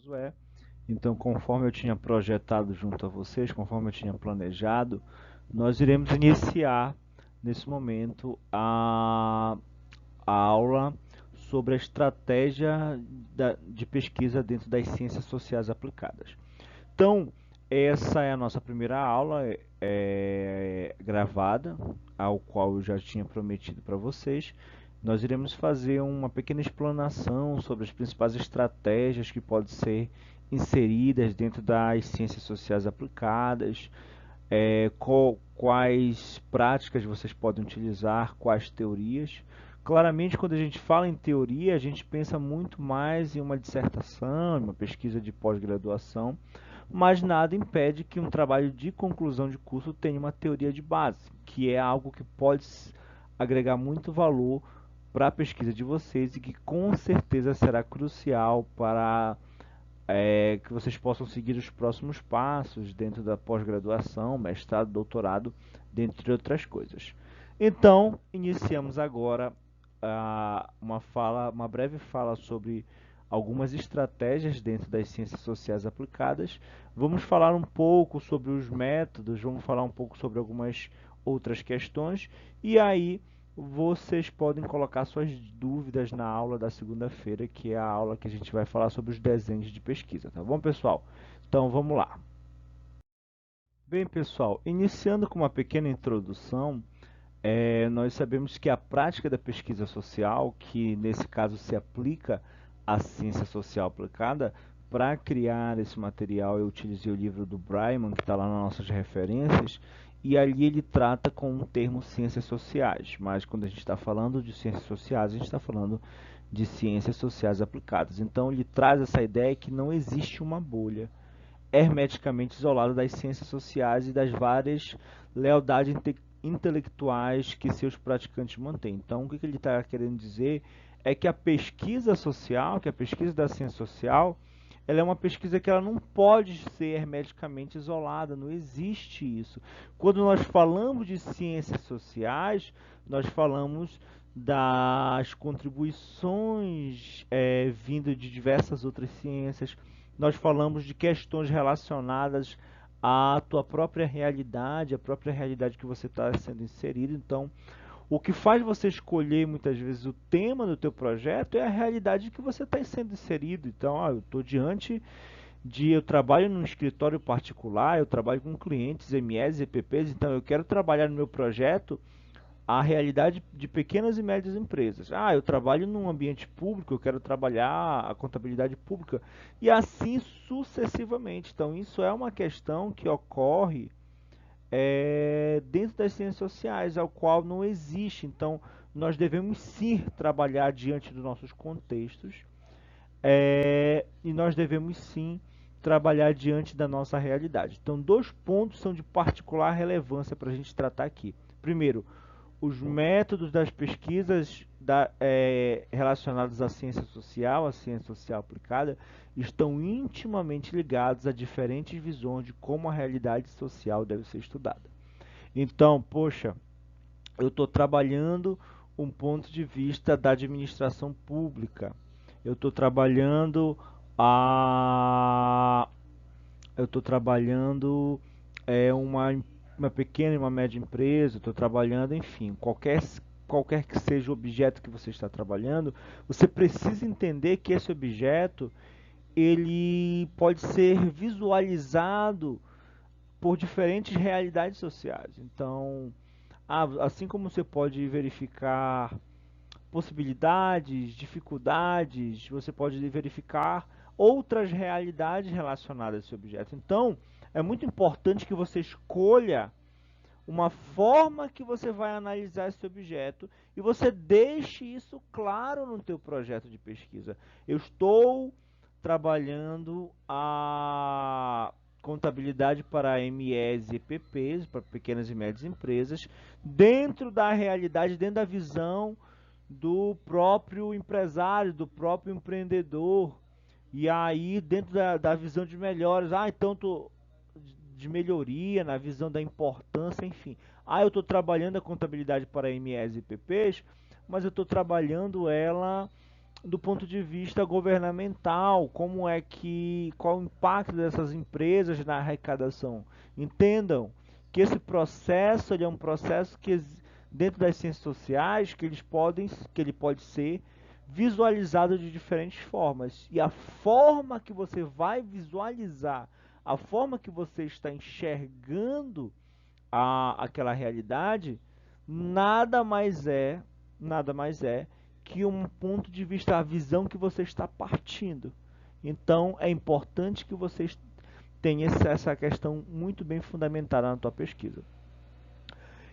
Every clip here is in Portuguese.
Josué. Então, conforme eu tinha projetado junto a vocês, conforme eu tinha planejado, nós iremos iniciar nesse momento a aula sobre a estratégia de pesquisa dentro das ciências sociais aplicadas. Então, essa é a nossa primeira aula gravada, ao qual eu já tinha prometido para vocês. Nós iremos fazer uma pequena explanação sobre as principais estratégias que podem ser inseridas dentro das ciências sociais aplicadas, quais práticas vocês podem utilizar, quais teorias. Claramente, quando a gente fala em teoria, a gente pensa muito mais em uma dissertação, em uma pesquisa de pós-graduação, mas nada impede que um trabalho de conclusão de curso tenha uma teoria de base, que é algo que pode agregar muito valor para a pesquisa de vocês e que com certeza será crucial para que vocês possam seguir os próximos passos dentro da pós-graduação, mestrado, doutorado, dentre outras coisas. Então, iniciamos agora uma breve fala sobre algumas estratégias dentro das ciências sociais aplicadas. Vamos falar um pouco sobre os métodos, vamos falar um pouco sobre algumas outras questões e aí vocês podem colocar suas dúvidas na aula da segunda-feira, que é a aula que a gente vai falar sobre os desenhos de pesquisa, tá bom, pessoal? Então, vamos lá. Bem, pessoal, iniciando com uma pequena introdução, nós sabemos que a prática da pesquisa social, que nesse caso se aplica à ciência social aplicada, para criar esse material eu utilizei o livro do Bryman, que está lá nas nossas referências, e ali ele trata com o termo ciências sociais, mas quando a gente está falando de ciências sociais, a gente está falando de ciências sociais aplicadas. Então ele traz essa ideia que não existe uma bolha hermeticamente isolada das ciências sociais e das várias lealdades intelectuais que seus praticantes mantêm. Então, o que ele está querendo dizer é que a pesquisa social, que a pesquisa da ciência social, ela é uma pesquisa que ela não pode ser hermeticamente isolada, não existe isso. Quando nós falamos de ciências sociais, nós falamos das contribuições vindo de diversas outras ciências, nós falamos de questões relacionadas à tua própria realidade, a própria realidade que você está sendo inserido. Então, o que faz você escolher muitas vezes o tema do teu projeto é a realidade que você está sendo inserido. Então, eu estou diante eu trabalho num escritório particular, eu trabalho com clientes, MEs, EPPs, então eu quero trabalhar no meu projeto a realidade de pequenas e médias empresas. Eu trabalho num ambiente público, eu quero trabalhar a contabilidade pública e assim sucessivamente. Então, isso é uma questão que ocorre dentro das ciências sociais, ao qual não existe. Então, nós devemos sim trabalhar diante dos nossos contextos e nós devemos sim trabalhar diante da nossa realidade. Então, dois pontos são de particular relevância para a gente tratar aqui. Primeiro, os métodos das pesquisas relacionados à ciência social aplicada, estão intimamente ligados a diferentes visões de como a realidade social deve ser estudada. Então, poxa, eu estou trabalhando um ponto de vista da administração pública. Eu estou trabalhando a eu estou trabalhando uma pequena e uma média empresa, estou trabalhando, enfim, qualquer que seja o objeto que você está trabalhando, você precisa entender que esse objeto ele pode ser visualizado por diferentes realidades sociais. Então, assim como você pode verificar possibilidades, dificuldades, você pode verificar outras realidades relacionadas a esse objeto. Então, é muito importante que você escolha uma forma que você vai analisar esse objeto e você deixe isso claro no teu projeto de pesquisa. Eu estou trabalhando a contabilidade para MEs e EPPs, para pequenas e médias empresas, dentro da realidade, dentro da visão do próprio empresário, do próprio empreendedor. E aí, dentro da visão de melhores, então de melhoria, na visão da importância, enfim. Eu estou trabalhando a contabilidade para MEs e PPs, mas eu estou trabalhando ela do ponto de vista governamental, qual o impacto dessas empresas na arrecadação. Entendam que esse processo ele é um processo dentro das ciências sociais que ele pode ser visualizado de diferentes formas. E a forma que você vai visualizar, a forma que você está enxergando aquela realidade, nada mais é, nada mais é que um ponto de vista, a visão que você está partindo. Então, é importante que você tenha essa questão muito bem fundamentada na tua pesquisa.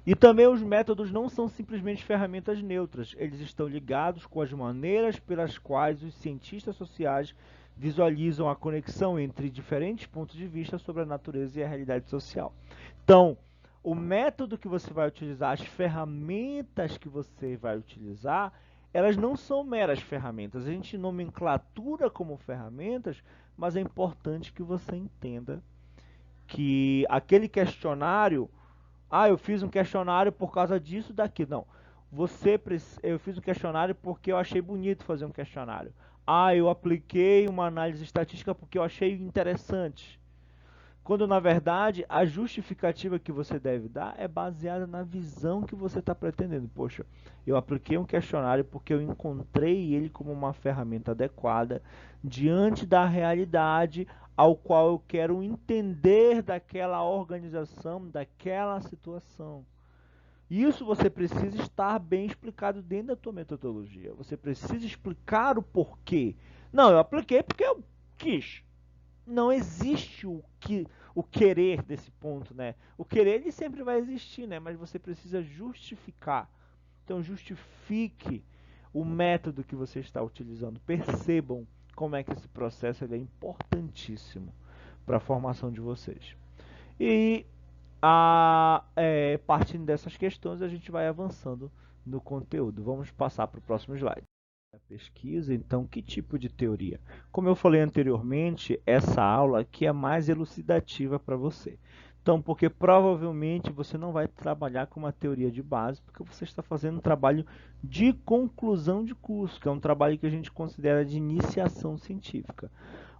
E também os métodos não são simplesmente ferramentas neutras, eles estão ligados com as maneiras pelas quais os cientistas sociais visualizam a conexão entre diferentes pontos de vista sobre a natureza e a realidade social. Então, o método que você vai utilizar, as ferramentas que você vai utilizar, elas não são meras ferramentas. A gente nomenclatura como ferramentas, mas é importante que você entenda que aquele questionário, eu fiz um questionário por causa disso, daqui. Não. Eu fiz um questionário porque eu achei bonito fazer um questionário. Eu apliquei uma análise estatística porque eu achei interessante. Quando, na verdade, a justificativa que você deve dar é baseada na visão que você está pretendendo. Poxa, eu apliquei um questionário porque eu encontrei ele como uma ferramenta adequada diante da realidade ao qual eu quero entender daquela organização, daquela situação. Isso você precisa estar bem explicado dentro da tua metodologia. Você precisa explicar o porquê. Não, eu apliquei porque eu quis. Não existe o querer desse ponto, né? O querer ele sempre vai existir, né? Mas você precisa justificar. Então justifique o método que você está utilizando. Percebam como é que esse processo ele é importantíssimo para a formação de vocês. E partindo dessas questões, a gente vai avançando no conteúdo. Vamos passar para o próximo slide. A pesquisa, então, que tipo de teoria? Como eu falei anteriormente, essa aula aqui é mais elucidativa para você. Então, porque provavelmente você não vai trabalhar com uma teoria de base, porque você está fazendo um trabalho de conclusão de curso, que é um trabalho que a gente considera de iniciação científica.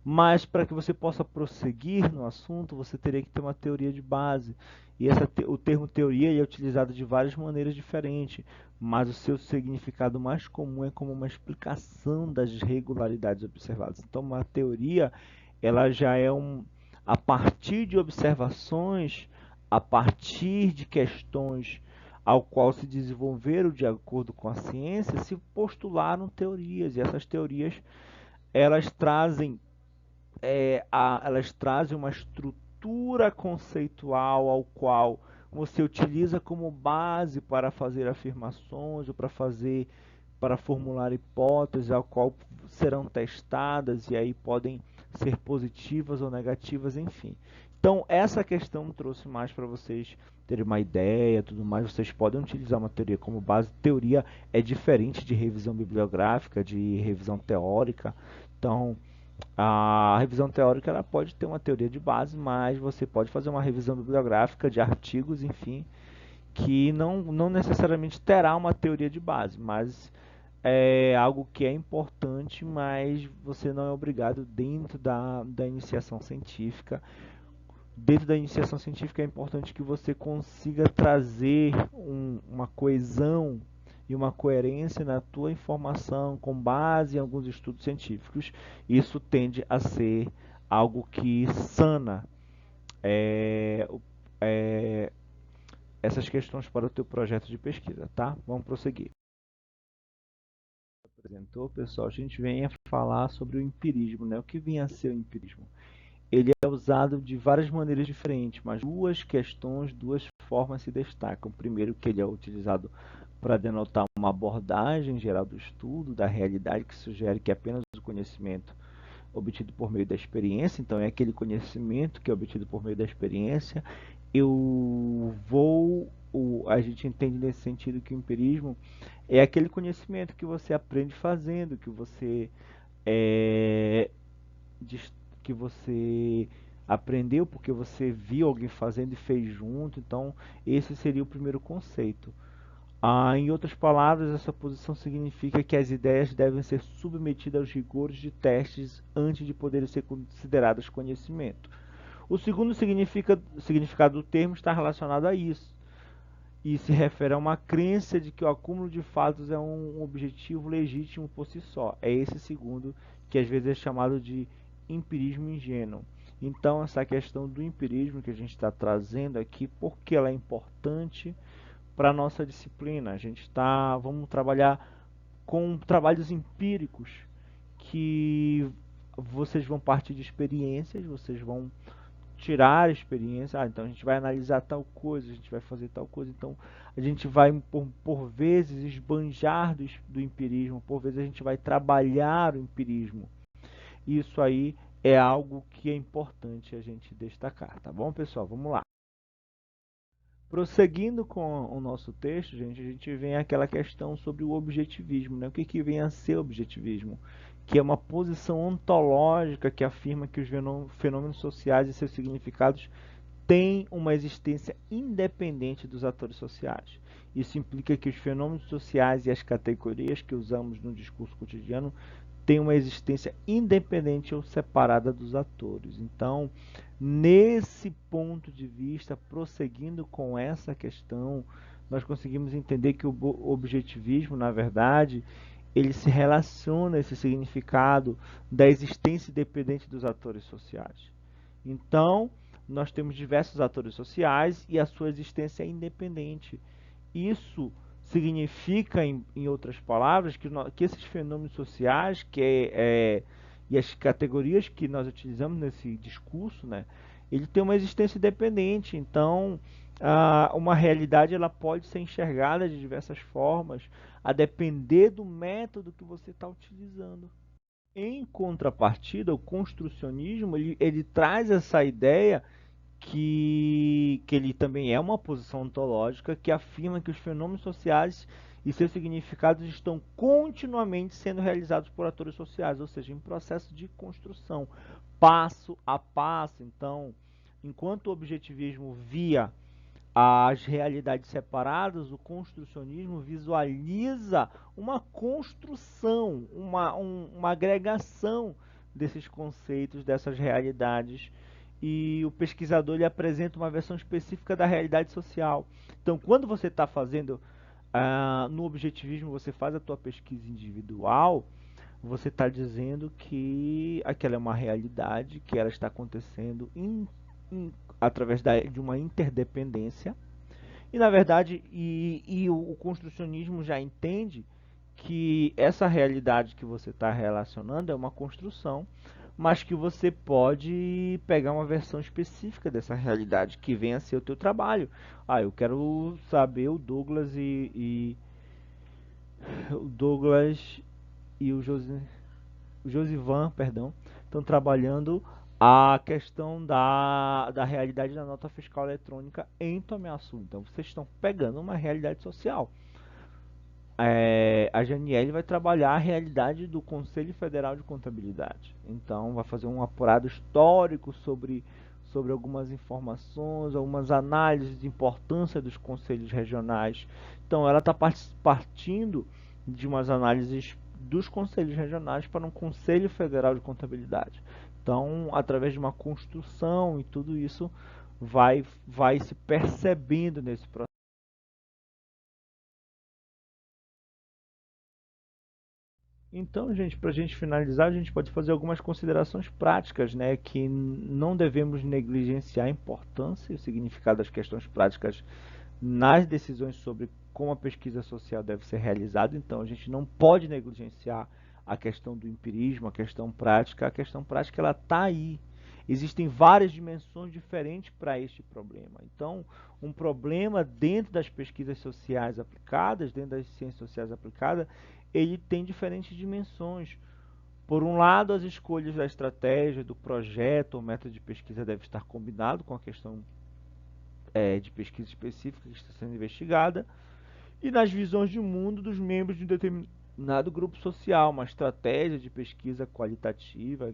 Mas para que você possa prosseguir no assunto, você teria que ter uma teoria de base. E o termo teoria é utilizado de várias maneiras diferentes, mas o seu significado mais comum é como uma explicação das regularidades observadas. Então, uma teoria, ela já é a partir de observações, a partir de questões ao qual se desenvolveram de acordo com a ciência, se postularam teorias. E essas teorias, elas trazem elas trazem uma estrutura conceitual ao qual você utiliza como base para fazer afirmações ou para formular hipóteses ao qual serão testadas e aí podem ser positivas ou negativas, enfim. Então, essa questão trouxe mais para vocês terem uma ideia, tudo mais. Vocês podem utilizar uma teoria como base. Teoria é diferente de revisão bibliográfica, de revisão teórica. Então, a revisão teórica ela pode ter uma teoria de base, mas você pode fazer uma revisão bibliográfica de artigos, enfim, que não necessariamente terá uma teoria de base, mas é algo que é importante, mas você não é obrigado dentro da iniciação científica. Dentro da iniciação científica é importante que você consiga trazer uma coesão e uma coerência na tua informação com base em alguns estudos científicos. Isso tende a ser algo que sana é, é, essas questões para o teu projeto de pesquisa, tá? Vamos prosseguir. Apresentou, pessoal, a gente vem a falar sobre o empirismo, né? O que vinha a ser o empirismo? Ele é usado de várias maneiras diferentes, mas duas formas se destacam. Primeiro, que ele é utilizado para denotar uma abordagem geral do estudo, da realidade, que sugere que apenas o conhecimento obtido por meio da experiência, então é aquele conhecimento que é obtido por meio da experiência. A gente entende nesse sentido que o empirismo é aquele conhecimento que você aprende fazendo, é, que você aprendeu porque você viu alguém fazendo e fez junto. Então, esse seria o primeiro conceito. Em outras palavras, essa posição significa que as ideias devem ser submetidas aos rigores de testes antes de poderem ser consideradas conhecimento. O segundo significado do termo está relacionado a isso, e se refere a uma crença de que o acúmulo de fatos é um objetivo legítimo por si só. É esse segundo que às vezes é chamado de empirismo ingênuo. Então, essa questão do empirismo que a gente está trazendo aqui, porque ela é importante para a nossa disciplina. Vamos trabalhar com trabalhos empíricos que vocês vão partir de experiências, vocês vão tirar a experiência. Então a gente vai analisar tal coisa, a gente vai fazer tal coisa. Então a gente vai, por vezes, esbanjar do empirismo, por vezes a gente vai trabalhar o empirismo. Isso aí é algo que é importante a gente destacar, tá bom, pessoal? Vamos lá. Prosseguindo com o nosso texto, gente, a gente vem àquela questão sobre o objetivismo, né? O que vem a ser objetivismo? Que é uma posição ontológica que afirma que os fenômenos sociais e seus significados têm uma existência independente dos atores sociais. Isso implica que os fenômenos sociais e as categorias que usamos no discurso cotidiano tem uma existência independente ou separada dos atores. Então, nesse ponto de vista, prosseguindo com essa questão, nós conseguimos entender que o objetivismo, na verdade, ele se relaciona a esse significado da existência independente dos atores sociais. Então, nós temos diversos atores sociais e a sua existência é independente. Isso significa, em outras palavras, que esses fenômenos sociais e as categorias que nós utilizamos nesse discurso, né, ele tem uma existência independente. Então, uma realidade ela pode ser enxergada de diversas formas, a depender do método que você está utilizando. Em contrapartida, o construcionismo ele traz essa ideia que ele também é uma posição ontológica que afirma que os fenômenos sociais e seus significados estão continuamente sendo realizados por atores sociais, ou seja, em processo de construção, passo a passo. Então, enquanto o objetivismo via as realidades separadas, o construcionismo visualiza uma construção, uma agregação desses conceitos, dessas realidades, e o pesquisador ele apresenta uma versão específica da realidade social. Então, quando você está fazendo no objetivismo, você faz a tua pesquisa individual, você está dizendo que aquela é uma realidade, que ela está acontecendo através de uma interdependência. E, na verdade, o construcionismo já entende que essa realidade que você está relacionando é uma construção, mas que você pode pegar uma versão específica dessa realidade, que venha a ser o teu trabalho. Eu quero saber o Douglas e o Josivan, perdão, estão trabalhando a questão da realidade da nota fiscal eletrônica em Tomé Açu. Então, vocês estão pegando uma realidade social. A Janiele vai trabalhar a realidade do Conselho Federal de Contabilidade. Então, vai fazer um apurado histórico sobre algumas informações, algumas análises de importância dos conselhos regionais. Então, ela está partindo de umas análises dos conselhos regionais para um Conselho Federal de Contabilidade. Então, através de uma construção e tudo isso, vai se percebendo nesse processo. Então, gente, para a gente finalizar, a gente pode fazer algumas considerações práticas, né? Que não devemos negligenciar a importância e o significado das questões práticas nas decisões sobre como a pesquisa social deve ser realizada. Então, a gente não pode negligenciar a questão do empirismo, a questão prática. A questão prática ela está aí. Existem várias dimensões diferentes para este problema. Então, um problema dentro das pesquisas sociais aplicadas, dentro das ciências sociais aplicadas, ele tem diferentes dimensões. Por um lado, as escolhas da estratégia, do projeto ou método de pesquisa deve estar combinado com a questão de pesquisa específica que está sendo investigada, e nas visões de mundo dos membros de um determinado grupo social, uma estratégia de pesquisa qualitativa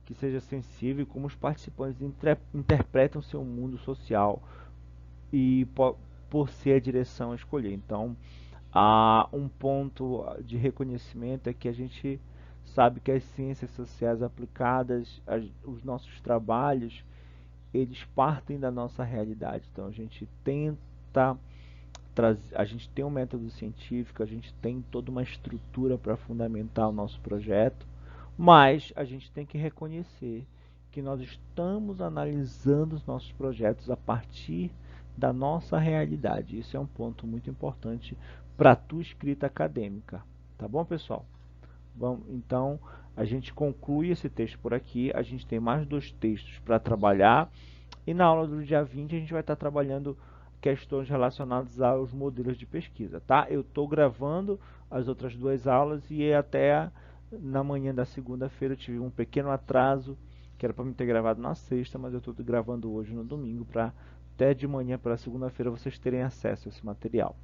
que seja sensível como os participantes interpretam seu mundo social e por ser a direção a escolher. Então, há um ponto de reconhecimento é que a gente sabe que as ciências sociais aplicadas, os nossos trabalhos, eles partem da nossa realidade. Então, a gente tenta a gente tem um método científico, a gente tem toda uma estrutura para fundamentar o nosso projeto, mas a gente tem que reconhecer que nós estamos analisando os nossos projetos a partir da nossa realidade. Isso é um ponto muito importante para a tua escrita acadêmica. Tá bom, pessoal? Então, a gente conclui esse texto por aqui. A gente tem mais 2 textos para trabalhar. E na aula do dia 20 a gente vai estar trabalhando questões relacionadas aos modelos de pesquisa, tá? Eu estou gravando as outras 2 aulas e até na manhã da segunda-feira eu tive um pequeno atraso, que era para me ter gravado na sexta, mas eu estou gravando hoje no domingo, para até de manhã para segunda-feira vocês terem acesso a esse material.